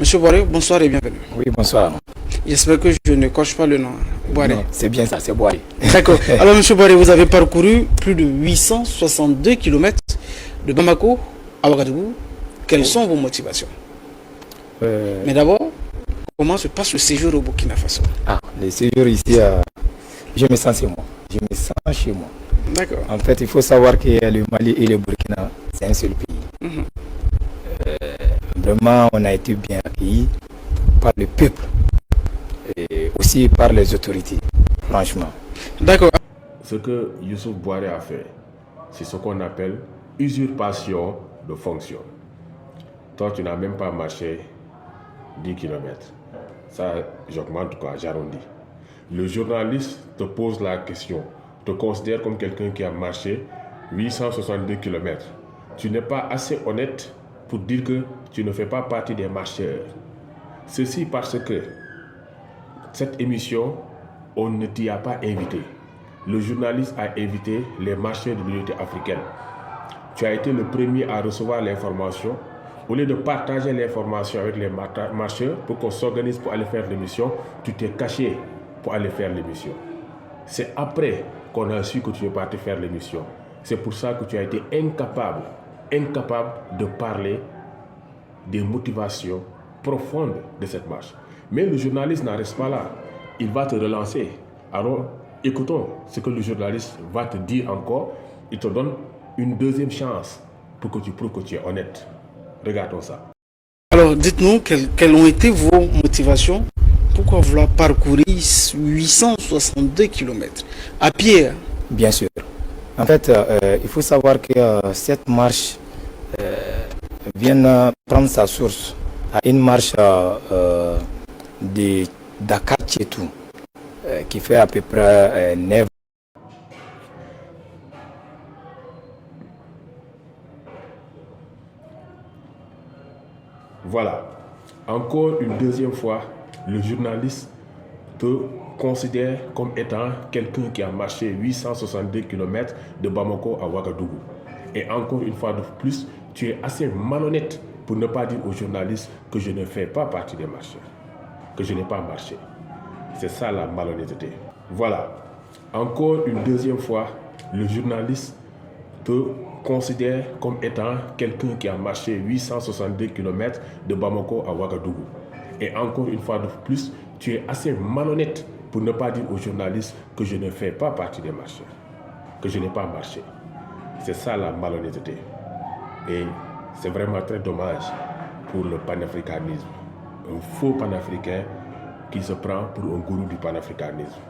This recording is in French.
Monsieur Boiré, bonsoir et bienvenue. Oui, bonsoir. J'espère que je ne coche pas le nom. Boiré. Non, c'est bien ça, c'est Boiré. D'accord. Alors, Monsieur Boiré, vous avez parcouru plus de 862 kilomètres de Bamako à Ouagadougou. Quelles sont vos motivations? Mais d'abord, comment se passe le séjour au Burkina Faso? Le séjour ici, je me sens chez moi. Je me sens chez moi. D'accord. En fait, il faut savoir que le Mali et le Burkina, c'est un seul pays. Vraiment, on a été bien accueillis par le peuple et aussi par les autorités, franchement. D'accord. Ce que Youssouf Boiré a fait, c'est ce qu'on appelle usurpation de fonction. Toi, tu n'as même pas marché 10 km. Ça, j'augmente quoi, j'arrondis. Le journaliste te pose la question, te considère comme quelqu'un qui a marché 862 km. Tu n'es pas assez honnête pour dire que tu ne fais pas partie des marcheurs. Ceci parce que cette émission, on ne t'y a pas invité. Le journaliste a invité les marcheurs de l'unité africaine. Tu as été le premier à recevoir l'information. Au lieu de partager l'information avec les marcheurs pour qu'on s'organise pour aller faire l'émission, tu t'es caché pour aller faire l'émission. C'est après qu'on a su que tu es parti faire l'émission. C'est pour ça que tu as été incapable de parler des motivations profondes de cette marche. Mais le journaliste n'en reste pas là. Il va te relancer. Alors, écoutons ce que le journaliste va te dire encore. Il te donne une deuxième chance pour que tu prouves que tu es honnête. Regardons ça. Alors, dites-nous quelles ont été vos motivations. Pourquoi vouloir parcourir 862 km à pied? Bien sûr. En fait, il faut savoir que cette marche vient prendre sa source à une marche de Dakar-Tchetou qui fait à peu près 9. Voilà. Encore une deuxième fois, le journaliste te considère comme étant quelqu'un qui a marché 862 km de Bamako à Ouagadougou. Et encore une fois de plus, tu es assez malhonnête pour ne pas dire aux journalistes que je ne fais pas partie des marcheurs, que je n'ai pas marché. C'est ça la malhonnêteté. Voilà. Encore une deuxième fois, le journaliste te considère comme étant quelqu'un qui a marché 862 km de Bamako à Ouagadougou. Et encore une fois de plus, tu es assez malhonnête pour ne pas dire aux journalistes que je ne fais pas partie des marcheurs, que je n'ai pas marché. C'est ça la malhonnêteté. Et c'est vraiment très dommage pour le panafricanisme. Un faux panafricain qui se prend pour un gourou du panafricanisme.